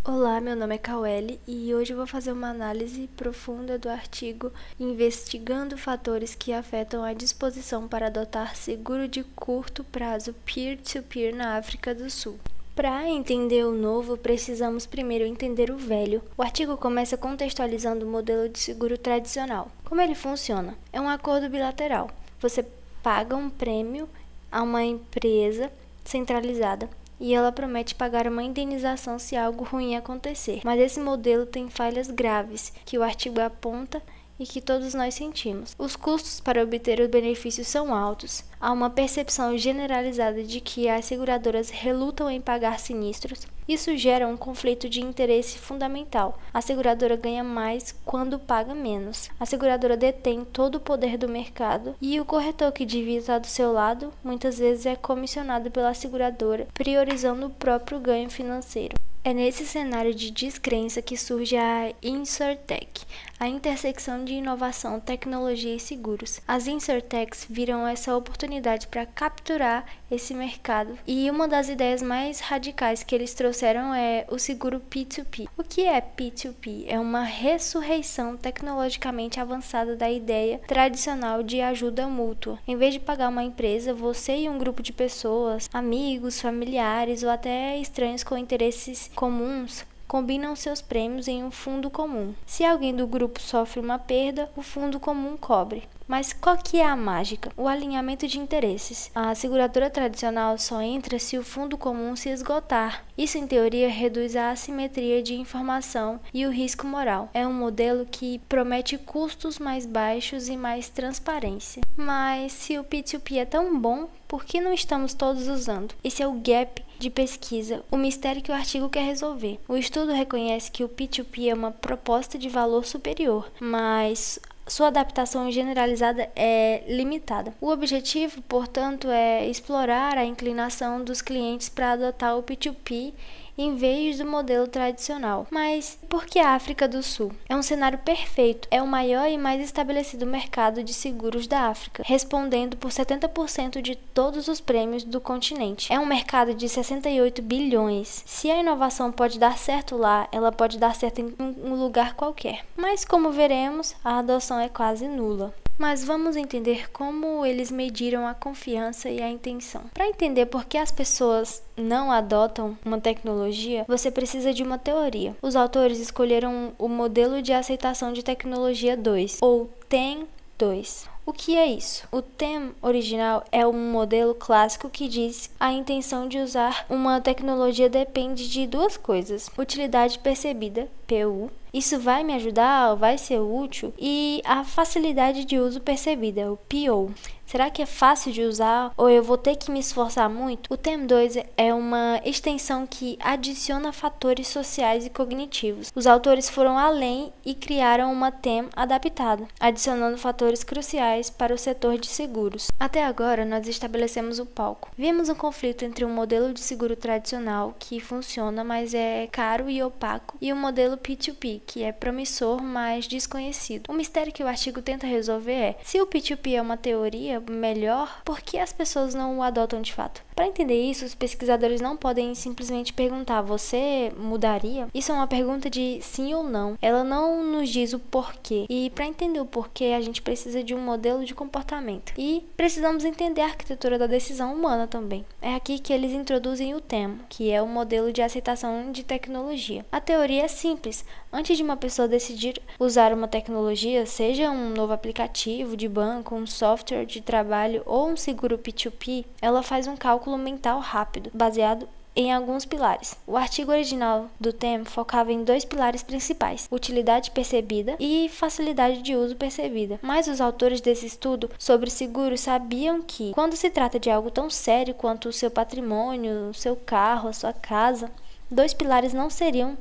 Olá, meu nome é Cauelle e hoje eu vou fazer uma análise profunda do artigo Investigando fatores que afetam a disposição para adotar seguro de curto prazo peer-to-peer na África do Sul. Para entender o novo, precisamos primeiro entender o velho. O artigo começa contextualizando o modelo de seguro tradicional. Como ele funciona? É um acordo bilateral. Você paga um prêmio a uma empresa centralizada e ela promete pagar uma indenização se algo ruim acontecer. Mas esse modelo tem falhas graves que o artigo aponta e que todos nós sentimos. Os custos para obter os benefícios são altos. Há uma percepção generalizada de que as seguradoras relutam em pagar sinistros. Isso gera um conflito de interesse fundamental. A seguradora ganha mais quando paga menos. A seguradora detém todo o poder do mercado e o corretor que devia estar do seu lado muitas vezes é comissionado pela seguradora, priorizando o próprio ganho financeiro. É nesse cenário de descrença que surge a InsurTech, a intersecção de inovação, tecnologia e seguros. As InsurTechs viram essa oportunidade para capturar esse mercado e uma das ideias mais radicais que eles trouxeram é o seguro P2P. O que é P2P? É uma ressurreição tecnologicamente avançada da ideia tradicional de ajuda mútua. Em vez de pagar uma empresa, você e um grupo de pessoas, amigos, familiares ou até estranhos com interesses comuns, combinam seus prêmios em um fundo comum. Se alguém do grupo sofre uma perda, o fundo comum cobre. Mas qual que é a mágica? O alinhamento de interesses. A seguradora tradicional só entra se o fundo comum se esgotar. Isso, em teoria, reduz a assimetria de informação e o risco moral. É um modelo que promete custos mais baixos e mais transparência. Mas se o P2P é tão bom, por que não estamos todos usando? Esse é o gap de pesquisa, o mistério que o artigo quer resolver. O estudo reconhece que o P2P é uma proposta de valor superior, mas sua adaptação generalizada é limitada. O objetivo, portanto, é explorar a inclinação dos clientes para adotar o P2P em vez do modelo tradicional. Mas por que a África do Sul? É um cenário perfeito. É o maior e mais estabelecido mercado de seguros da África, respondendo por 70% de todos os prêmios do continente. É um mercado de 68 bilhões. Se a inovação pode dar certo lá, ela pode dar certo em um lugar qualquer. Mas, como veremos, a adoção é quase nula. Mas vamos entender como eles mediram a confiança e a intenção. Para entender por que as pessoas não adotam uma tecnologia, você precisa de uma teoria. Os autores escolheram o modelo de aceitação de tecnologia 2, ou TEM 2. O que é isso? O TEM original é um modelo clássico que diz que a intenção de usar uma tecnologia depende de duas coisas: utilidade percebida, PU, isso vai me ajudar, vai ser útil, e a facilidade de uso percebida, o PO. Será que é fácil de usar ou eu vou ter que me esforçar muito? O TEM 2 é uma extensão que adiciona fatores sociais e cognitivos. Os autores foram além e criaram uma TEM adaptada, adicionando fatores cruciais para o setor de seguros. Até agora, nós estabelecemos o palco. Vimos um conflito entre um modelo de seguro tradicional, que funciona, mas é caro e opaco, e o modelo P2P, que é promissor, mas desconhecido. O mistério que o artigo tenta resolver é: se o P2P é uma teoria melhor, por que as pessoas não o adotam de fato? Para entender isso, os pesquisadores não podem simplesmente perguntar: você mudaria? Isso é uma pergunta de sim ou não. Ela não nos diz o porquê. E para entender o porquê, a gente precisa de um modelo de comportamento. E precisamos entender a arquitetura da decisão humana também. É aqui que eles introduzem o TEM, que é o modelo de aceitação de tecnologia. A teoria é simples. Antes de uma pessoa decidir usar uma tecnologia, seja um novo aplicativo de banco, um software de trabalho ou um seguro P2P, ela faz um cálculo mental rápido, baseado em alguns pilares. O artigo original do TEM focava em dois pilares principais: utilidade percebida e facilidade de uso percebida. Mas os autores desse estudo sobre seguros sabiam que, quando se trata de algo tão sério quanto o seu patrimônio, o seu carro, a sua casa, dois pilares não seriam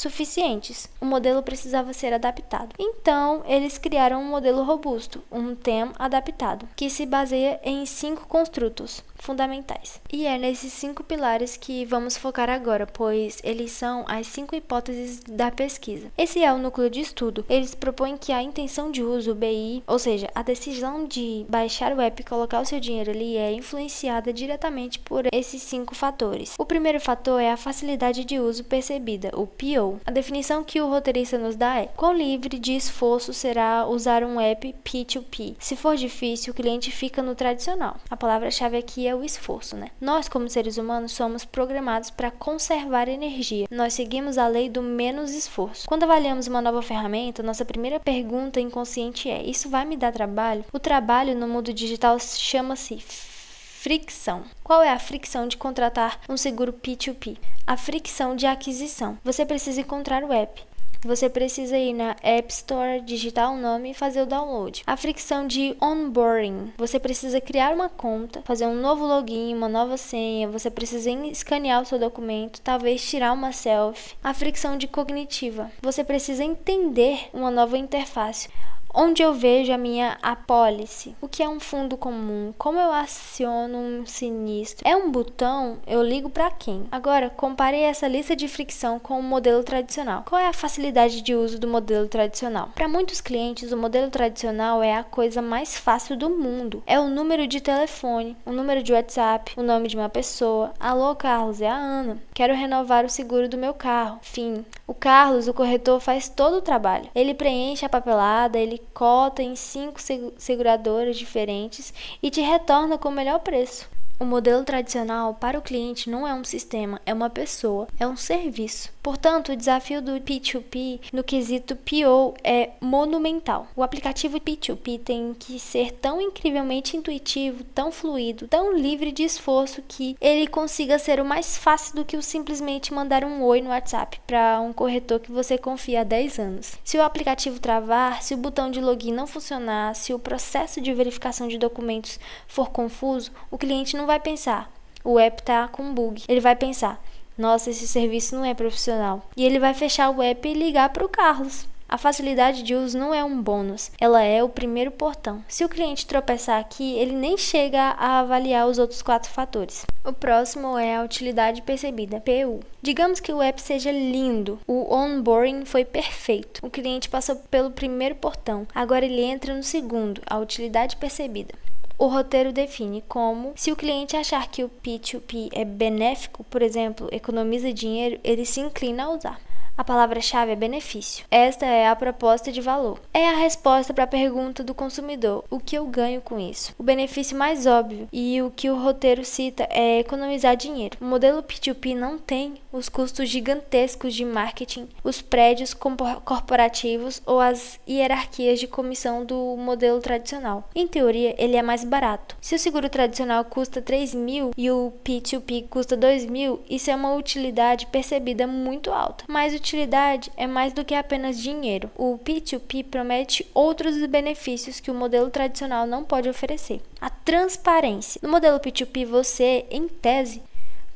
suficientes. O modelo precisava ser adaptado. Então, eles criaram um modelo robusto, um TEM adaptado, que se baseia em 5 construtos fundamentais. E é nesses 5 pilares que vamos focar agora, pois eles são as 5 hipóteses da pesquisa. Esse é o núcleo de estudo. Eles propõem que a intenção de uso, BI, ou seja, a decisão de baixar o app e colocar o seu dinheiro ali, é influenciada diretamente por esses 5 fatores. O primeiro fator é a facilidade de uso percebida, o PO. A definição que o roteirista nos dá é: quão livre de esforço será usar um app P2P? Se for difícil, o cliente fica no tradicional. A palavra-chave aqui é o esforço, né? Nós, como seres humanos, somos programados para conservar energia. Nós seguimos a lei do menos esforço. Quando avaliamos uma nova ferramenta, nossa primeira pergunta inconsciente é: isso vai me dar trabalho? O trabalho no mundo digital chama-se fricção. Qual é a fricção de contratar um seguro P2P? A fricção de aquisição. Você precisa encontrar o app. Você precisa ir na App Store, digitar o nome e fazer o download. A fricção de onboarding. Você precisa criar uma conta, fazer um novo login, uma nova senha. Você precisa escanear o seu documento, talvez tirar uma selfie. A fricção de cognitiva. Você precisa entender uma nova interface. Onde eu vejo a minha apólice? O que é um fundo comum? Como eu aciono um sinistro? É um botão? Eu ligo para quem? Agora, compare essa lista de fricção com o modelo tradicional. Qual é a facilidade de uso do modelo tradicional? Para muitos clientes, o modelo tradicional é a coisa mais fácil do mundo. É o número de telefone, o número de WhatsApp, o nome de uma pessoa. Alô, Carlos, é a Ana. Quero renovar o seguro do meu carro. Fim. O Carlos, o corretor, faz todo o trabalho. Ele preenche a papelada, ele cota em 5 seguradoras diferentes e te retorna com o melhor preço. O modelo tradicional para o cliente não é um sistema, é uma pessoa, é um serviço. Portanto, o desafio do P2P no quesito PO é monumental. O aplicativo P2P tem que ser tão incrivelmente intuitivo, tão fluido, tão livre de esforço que ele consiga ser o mais fácil do que o simplesmente mandar um oi no WhatsApp para um corretor que você confia há 10 anos. Se o aplicativo travar, se o botão de login não funcionar, se o processo de verificação de documentos for confuso, o cliente não vai pensar: o app tá com bug. Ele vai pensar: nossa, esse serviço não é profissional. E ele vai fechar o app e ligar para o Carlos. A facilidade de uso não é um bônus, ela é o primeiro portão. Se o cliente tropeçar aqui, ele nem chega a avaliar os outros 4 fatores. O próximo é a utilidade percebida, PU. Digamos que o app seja lindo, o onboarding foi perfeito, o cliente passou pelo primeiro portão, agora ele entra no segundo, a utilidade percebida. O roteiro define como: se o cliente achar que o P2P é benéfico, por exemplo, economiza dinheiro, ele se inclina a usar. A palavra-chave é benefício. Esta é a proposta de valor. É a resposta para a pergunta do consumidor: o que eu ganho com isso? O benefício mais óbvio e o que o roteiro cita é economizar dinheiro. O modelo P2P não tem os custos gigantescos de marketing, os prédios corporativos ou as hierarquias de comissão do modelo tradicional. Em teoria, ele é mais barato. Se o seguro tradicional custa 3.000 e o P2P custa 2.000, isso é uma utilidade percebida muito alta. Mas utilidade é mais do que apenas dinheiro. O P2P promete outros benefícios que o modelo tradicional não pode oferecer. A transparência. No modelo P2P, você, em tese,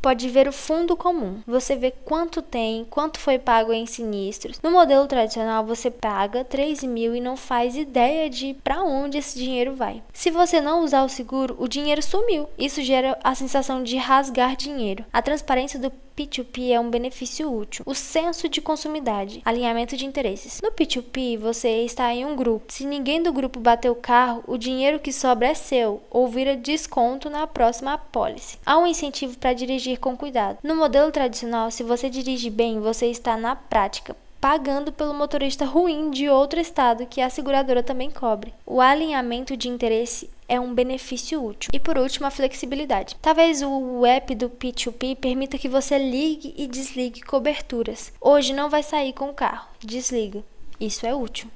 pode ver o fundo comum. Você vê quanto tem, quanto foi pago em sinistros. No modelo tradicional, você paga 3.000 e não faz ideia de para onde esse dinheiro vai. Se você não usar o seguro, o dinheiro sumiu. Isso gera a sensação de rasgar dinheiro. A transparência do P2P é um benefício útil. O senso de consumidade, alinhamento de interesses. No P2P, você está em um grupo. Se ninguém do grupo bater o carro, o dinheiro que sobra é seu ou vira desconto na próxima apólice. Há um incentivo para dirigir com cuidado. No modelo tradicional, se você dirige bem, você está na prática pagando pelo motorista ruim de outro estado que a seguradora também cobre. O alinhamento de interesse é um benefício útil. E por último, a flexibilidade. Talvez o app do P2P permita que você ligue e desligue coberturas. Hoje não vai sair com o carro. Desliga. Isso é útil.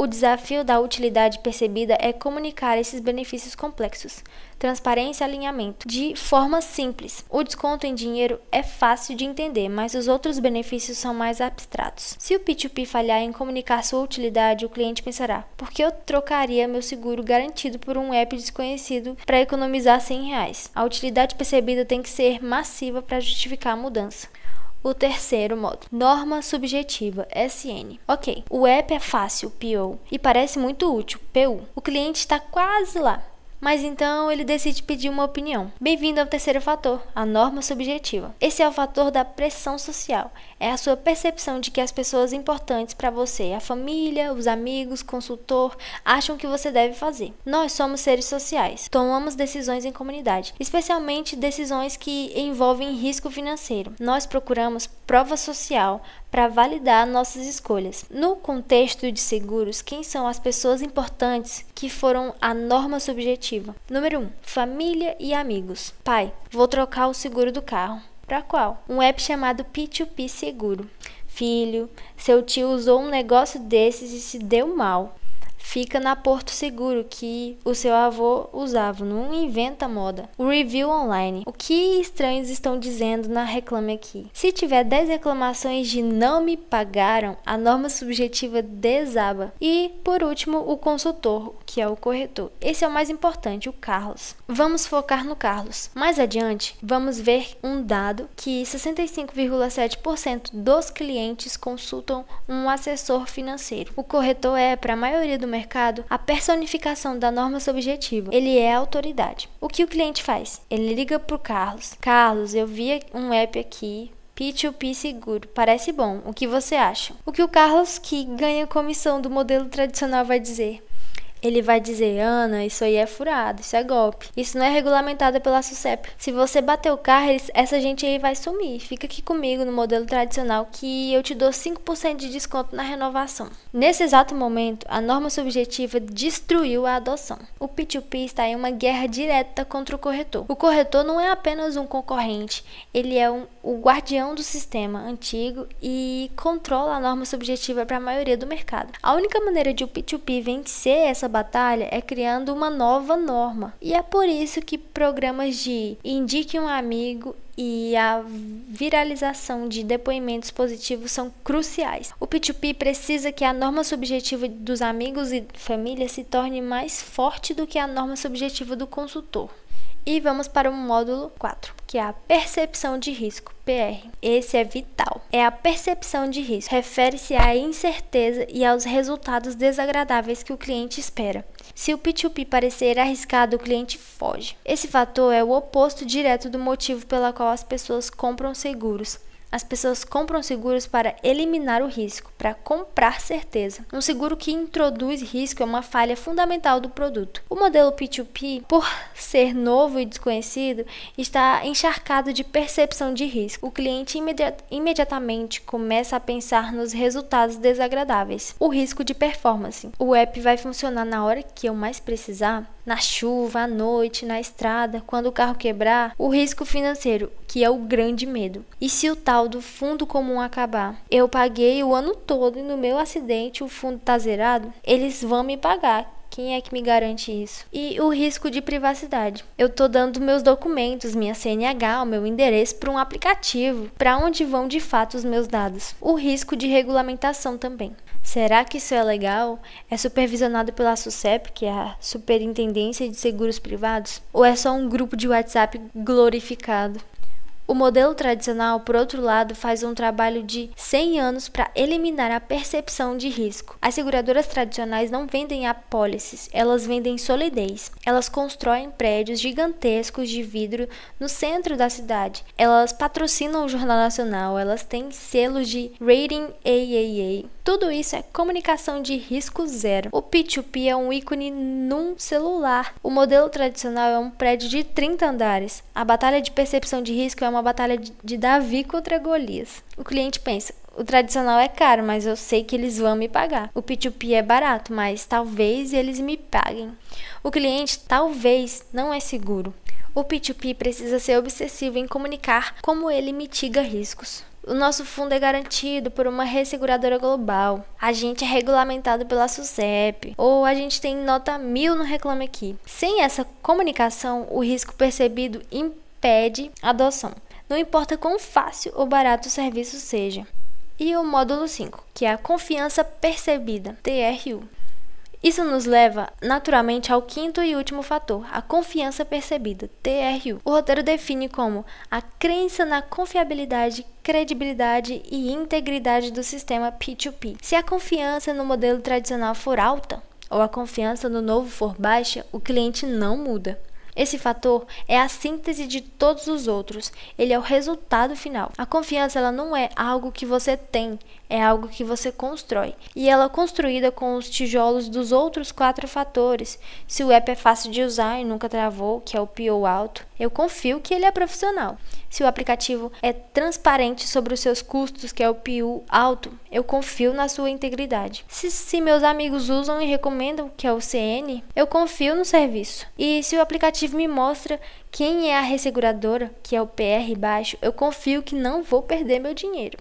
O desafio da utilidade percebida é comunicar esses benefícios complexos, transparência e alinhamento, de forma simples. O desconto em dinheiro é fácil de entender, mas os outros benefícios são mais abstratos. Se o P2P falhar em comunicar sua utilidade, o cliente pensará: por que eu trocaria meu seguro garantido por um app desconhecido para economizar R$100? A utilidade percebida tem que ser massiva para justificar a mudança. O terceiro módulo, norma subjetiva, SN. Ok, o app é fácil, PO, e parece muito útil, PU. O cliente está quase lá. Mas então ele decide pedir uma opinião. Bem-vindo ao terceiro fator, a norma subjetiva. Esse é o fator da pressão social. É a sua percepção de que as pessoas importantes para você, a família, os amigos, consultor, acham que você deve fazer. Nós somos seres sociais, tomamos decisões em comunidade, especialmente decisões que envolvem risco financeiro. Nós procuramos prova social para validar nossas escolhas. No contexto de seguros, quem são as pessoas importantes que foram a norma subjetiva? Número 1. Família e amigos. Pai, vou trocar o seguro do carro. Para qual? Um app chamado P2P Seguro. Filho, seu tio usou um negócio desses e se deu mal. Fica na Porto Seguro, que o seu avô usava, não inventa moda. O review online. O que estranhos estão dizendo na Reclame Aqui? Se tiver 10 reclamações de não me pagaram, a norma subjetiva desaba. E, por último, o consultor, que é o corretor. Esse é o mais importante, o Carlos. Vamos focar no Carlos. Mais adiante, vamos ver um dado que 65,7% dos clientes consultam um assessor financeiro. O corretor é, para a maioria do mercado, a personificação da norma subjetiva. Ele é a autoridade. O que o cliente faz? Ele liga para o Carlos. Carlos, eu vi um app aqui, P2P Seguro. Parece bom. O que você acha? O que o Carlos, que ganha comissão do modelo tradicional, vai dizer? Ele vai dizer, Ana, isso aí é furado, isso é golpe. Isso não é regulamentado pela SUSEP. Se você bater o carro, essa gente aí vai sumir. Fica aqui comigo no modelo tradicional que eu te dou 5% de desconto na renovação. Nesse exato momento, a norma subjetiva destruiu a adoção. O P2P está em uma guerra direta contra o corretor. O corretor não é apenas um concorrente, ele é o guardião do sistema antigo e controla a norma subjetiva para a maioria do mercado. A única maneira de o P2P vencer essa batalha é criando uma nova norma. E é por isso que programas de indique um amigo e a viralização de depoimentos positivos são cruciais. O P2P precisa que a norma subjetiva dos amigos e família se torne mais forte do que a norma subjetiva do consultor. E vamos para o módulo 4, que é a percepção de risco, PR. Esse é vital. É a percepção de risco. Refere-se à incerteza e aos resultados desagradáveis que o cliente espera. Se o P2P parecer arriscado, o cliente foge. Esse fator é o oposto direto do motivo pela qual as pessoas compram seguros. As pessoas compram seguros para eliminar o risco, para comprar certeza. Um seguro que introduz risco é uma falha fundamental do produto. O modelo P2P, por ser novo e desconhecido, está encharcado de percepção de risco. O cliente imediatamente começa a pensar nos resultados desagradáveis. O risco de performance. O app vai funcionar na hora que eu mais precisar? Na chuva, à noite, na estrada, quando o carro quebrar? O risco financeiro, que é o grande medo. E se o tal do fundo comum acabar? Eu paguei o ano todo e no meu acidente o fundo está zerado? Eles vão me pagar. Quem é que me garante isso? E o risco de privacidade. Eu estou dando meus documentos, minha CNH, o meu endereço para um aplicativo. Para onde vão de fato os meus dados? O risco de regulamentação também. Será que isso é legal? É supervisionado pela SUSEP, que é a Superintendência de Seguros Privados? Ou é só um grupo de WhatsApp glorificado? O modelo tradicional, por outro lado, faz um trabalho de 100 anos para eliminar a percepção de risco. As seguradoras tradicionais não vendem apólices, elas vendem solidez. Elas constroem prédios gigantescos de vidro no centro da cidade. Elas patrocinam o Jornal Nacional, elas têm selos de rating AAA. Tudo isso é comunicação de risco zero. O P2P é um ícone num celular. O modelo tradicional é um prédio de 30 andares. A batalha de percepção de risco é uma batalha de Davi contra Golias. O cliente pensa, o tradicional é caro, mas eu sei que eles vão me pagar. O P2P é barato, mas talvez eles me paguem. O cliente talvez não é seguro. O P2P precisa ser obsessivo em comunicar como ele mitiga riscos. O nosso fundo é garantido por uma resseguradora global. A gente é regulamentado pela SUSEP. Ou a gente tem nota 1000 no Reclame Aqui. Sem essa comunicação, o risco percebido impede a adoção. Não importa quão fácil ou barato o serviço seja. E o módulo 5, que é a confiança percebida, TRU. Isso nos leva naturalmente ao quinto e último fator, a confiança percebida, TRU. O roteiro define como a crença na confiabilidade, credibilidade e integridade do sistema P2P. Se a confiança no modelo tradicional for alta, ou a confiança no novo for baixa, o cliente não muda. Esse fator é a síntese de todos os outros, ele é o resultado final. A confiança ela não é algo que você tem, é algo que você constrói. E ela é construída com os tijolos dos outros 4 fatores. Se o app é fácil de usar e nunca travou, que é o PO alto, eu confio que ele é profissional. Se o aplicativo é transparente sobre os seus custos, que é o PU alto, eu confio na sua integridade. Se meus amigos usam e recomendam, que é o CN, eu confio no serviço. E se o aplicativo me mostra quem é a resseguradora, que é o PR baixo, eu confio que não vou perder meu dinheiro.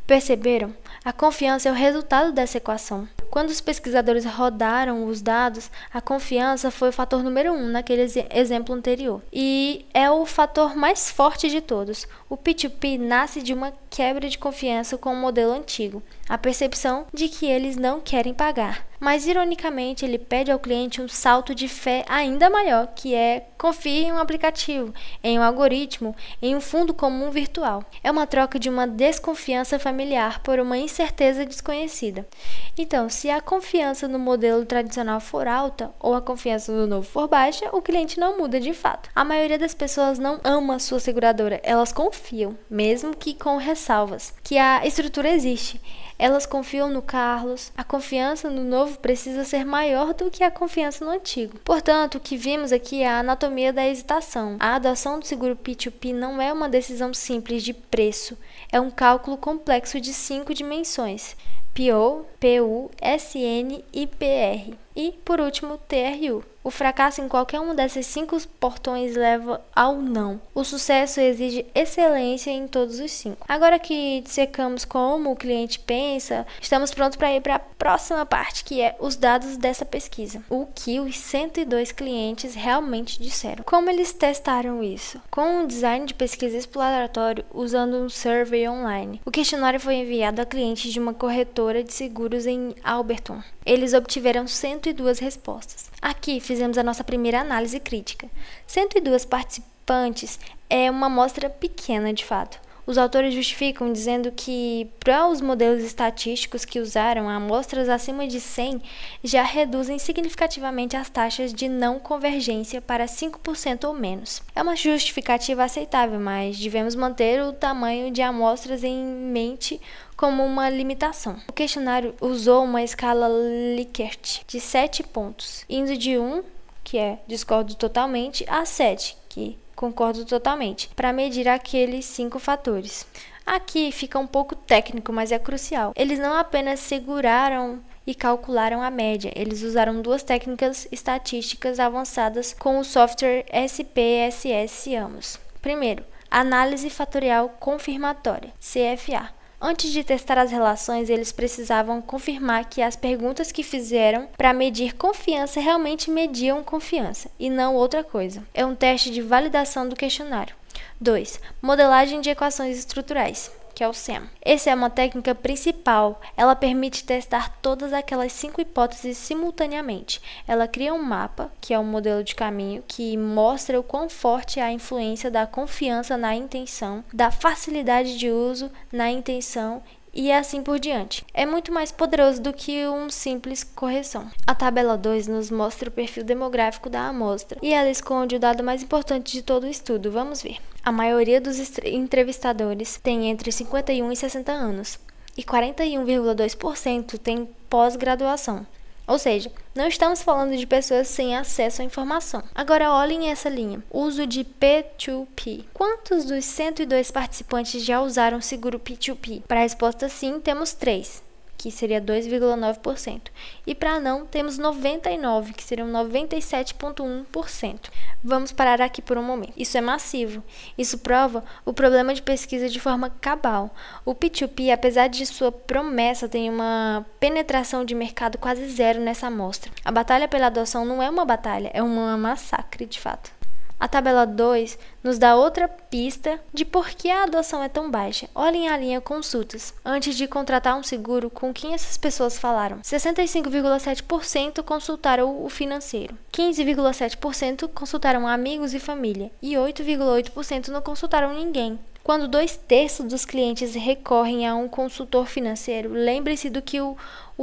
Perceberam? A confiança é o resultado dessa equação. Quando os pesquisadores rodaram os dados, a confiança foi o fator número 1 naquele exemplo anterior. E é o fator mais forte de todos. O P2P nasce de uma quebra de confiança com o modelo antigo, a percepção de que eles não querem pagar. Mas, ironicamente, ele pede ao cliente um salto de fé ainda maior, que é confie em um aplicativo, em um algoritmo, em um fundo comum virtual. É uma troca de uma desconfiança familiar por uma incerteza desconhecida. Então, se a confiança no modelo tradicional for alta ou a confiança no novo for baixa, o cliente não muda de fato. A maioria das pessoas não ama a sua seguradora, elas confiam, mesmo que com ressalvas, que a estrutura existe. Elas confiam no Carlos. A confiança no novo precisa ser maior do que a confiança no antigo. Portanto, o que vimos aqui é a anatomia da hesitação. A adoção do seguro P2P não é uma decisão simples de preço. É um cálculo complexo de 5 dimensões. PO, PU, SN e PR. E, por último, TRU. O fracasso em qualquer um desses 5 portões leva ao não. O sucesso exige excelência em todos os 5. Agora que dissecamos como o cliente pensa, estamos prontos para ir para a próxima parte, que é os dados dessa pesquisa. O que os 102 clientes realmente disseram. Como eles testaram isso? Com um design de pesquisa exploratório usando um survey online. O questionário foi enviado a clientes de uma corretora de seguros em Alberton. Eles obtiveram 102 respostas. Aqui fizemos a nossa primeira análise crítica. 102 participantes é uma amostra pequena de fato. Os autores justificam dizendo que, para os modelos estatísticos que usaram, amostras acima de 100 já reduzem significativamente as taxas de não convergência para 5% ou menos. É uma justificativa aceitável, mas devemos manter o tamanho de amostras em mente como uma limitação. O questionário usou uma escala Likert de 7 pontos, indo de 1, que é discordo totalmente, a 7, que concordo totalmente, para medir aqueles 5 fatores. Aqui fica um pouco técnico, mas é crucial. Eles não apenas seguraram e calcularam a média, eles usaram 2 técnicas estatísticas avançadas com o software SPSS Amos. Primeiro, análise fatorial confirmatória, CFA. Antes de testar as relações, eles precisavam confirmar que as perguntas que fizeram para medir confiança realmente mediam confiança, e não outra coisa. É um teste de validação do questionário. 2. Modelagem de equações estruturais, que é o SEM. Essa é uma técnica principal. Ela permite testar todas aquelas 5 hipóteses simultaneamente. Ela cria um mapa, que é um modelo de caminho, que mostra o quão forte é a influência da confiança na intenção, da facilidade de uso na intenção e assim por diante. É muito mais poderoso do que uma simples correção. A tabela 2 nos mostra o perfil demográfico da amostra e ela esconde o dado mais importante de todo o estudo. Vamos ver. A maioria dos entrevistadores tem entre 51 e 60 anos e 41,2% tem pós-graduação. Ou seja, não estamos falando de pessoas sem acesso à informação. Agora olhem essa linha. Uso de P2P. Quantos dos 102 participantes já usaram seguro P2P? Para a resposta sim, temos 3, que seria 2,9%. E para não, temos 99, que seriam 97,1%. Vamos parar aqui por um momento. Isso é massivo. Isso prova o problema de pesquisa de forma cabal. O P2P, apesar de sua promessa, tem uma penetração de mercado quase zero nessa amostra. A batalha pela adoção não é uma batalha, é um massacre de fato. A tabela 2 nos dá outra pista de por que a adoção é tão baixa. Olhem a linha consultas. Antes de contratar um seguro, com quem essas pessoas falaram? 65,7% consultaram o financeiro, 15,7% consultaram amigos e família e 8,8% não consultaram ninguém. Quando 2/3 dos clientes recorrem a um consultor financeiro, lembre-se do que o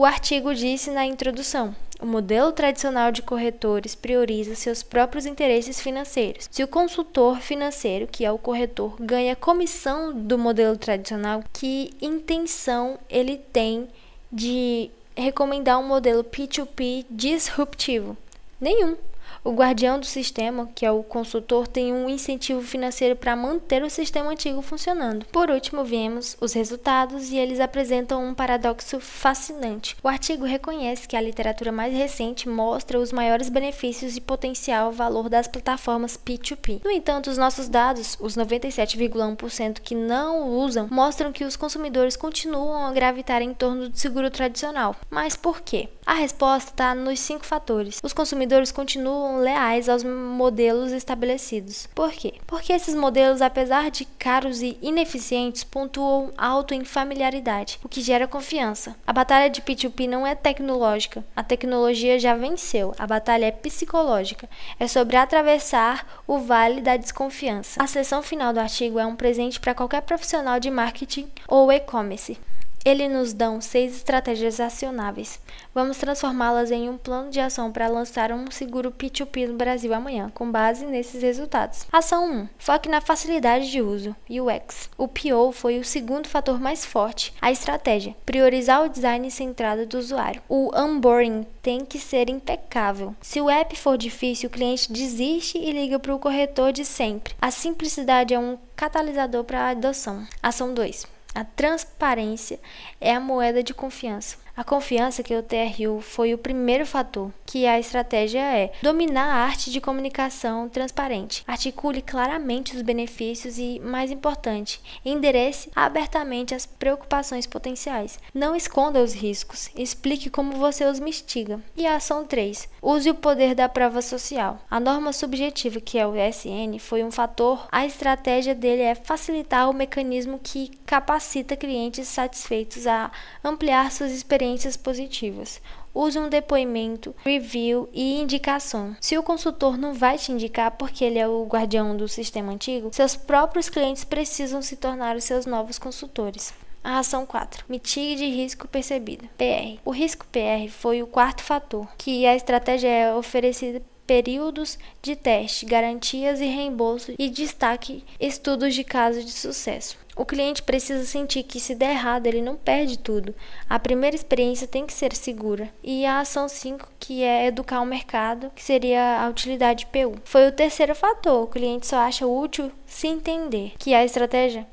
artigo disse na introdução. O modelo tradicional de corretores prioriza seus próprios interesses financeiros. Se o consultor financeiro, que é o corretor, ganha comissão do modelo tradicional, que intenção ele tem de recomendar um modelo P2P disruptivo? Nenhum. O guardião do sistema, que é o consultor, tem um incentivo financeiro para manter o sistema antigo funcionando. Por último, vemos os resultados e eles apresentam um paradoxo fascinante. O artigo reconhece que a literatura mais recente mostra os maiores benefícios e potencial valor das plataformas P2P. No entanto, os nossos dados, os 97,1% que não usam, mostram que os consumidores continuam a gravitar em torno do seguro tradicional. Mas por quê? A resposta está nos 5 fatores. Os consumidores continuam leais aos modelos estabelecidos. Por quê? Porque esses modelos, apesar de caros e ineficientes, pontuam alto em familiaridade, o que gera confiança. A batalha de P2P não é tecnológica. A tecnologia já venceu. A batalha é psicológica. É sobre atravessar o vale da desconfiança. A seção final do artigo é um presente para qualquer profissional de marketing ou e-commerce. Ele nos dá 6 estratégias acionáveis. Vamos transformá-las em um plano de ação para lançar um seguro P2P no Brasil amanhã, com base nesses resultados. Ação 1. Foque na facilidade de uso, UX. O PO foi o segundo fator mais forte. A estratégia. Priorizar o design centrado do usuário. O onboarding tem que ser impecável. Se o app for difícil, o cliente desiste e liga para o corretor de sempre. A simplicidade é um catalisador para a adoção. Ação 2. A transparência é a moeda de confiança. A confiança que o TRU foi o primeiro fator, que a estratégia é dominar a arte de comunicação transparente. Articule claramente os benefícios e, mais importante, enderece abertamente as preocupações potenciais. Não esconda os riscos, explique como você os mitiga. E a ação 3. Use o poder da prova social. A norma subjetiva, que é o SN, foi um fator. A estratégia dele é facilitar o mecanismo que capacita clientes satisfeitos a ampliar suas experiências positivas. Use um depoimento, review e indicação. Se o consultor não vai te indicar porque ele é o guardião do sistema antigo, seus próprios clientes precisam se tornar os seus novos consultores. A ação 4. Mitigue de risco percebido. PR. O risco PR foi o quarto fator, que a estratégia é oferecida períodos de teste, garantias e reembolso e destaque estudos de caso de sucesso. O cliente precisa sentir que se der errado, ele não perde tudo. A primeira experiência tem que ser segura. E a ação 5, que é educar o mercado, que seria a utilidade PU. Foi o terceiro fator. O cliente só acha útil se entender que a estratégia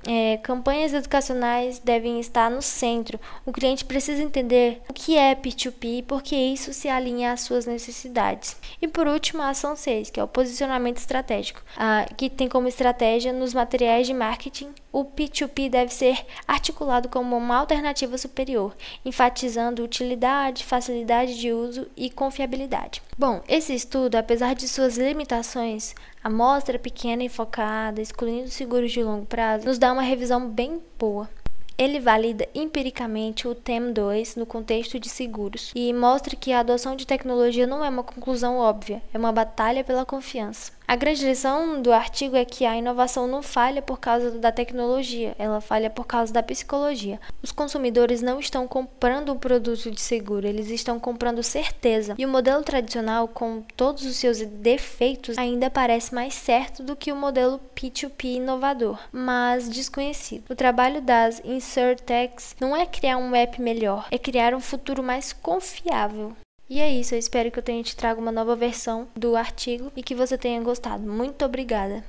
campanhas educacionais devem estar no centro. O cliente precisa entender o que é P2P e porque isso se alinha às suas necessidades. E por último, a ação 6, que é o posicionamento estratégico, que tem como estratégia nos materiais de marketing. O P2P deve ser articulado como uma alternativa superior, enfatizando utilidade, facilidade de uso e confiabilidade. Bom, esse estudo, apesar de suas limitações, amostra pequena e focada, excluindo seguros de longo prazo, nos dá uma revisão bem boa. Ele valida empiricamente o TEM2 no contexto de seguros e mostra que a adoção de tecnologia não é uma conclusão óbvia, é uma batalha pela confiança. A grande lição do artigo é que a inovação não falha por causa da tecnologia, ela falha por causa da psicologia. Os consumidores não estão comprando um produto de seguro, eles estão comprando certeza. E o modelo tradicional, com todos os seus defeitos, ainda parece mais certo do que o modelo P2P inovador, mas desconhecido. O trabalho das InsurTechs não é criar um app melhor, é criar um futuro mais confiável. E é isso, eu espero que eu tenha te trago uma nova versão do artigo e que você tenha gostado. Muito obrigada!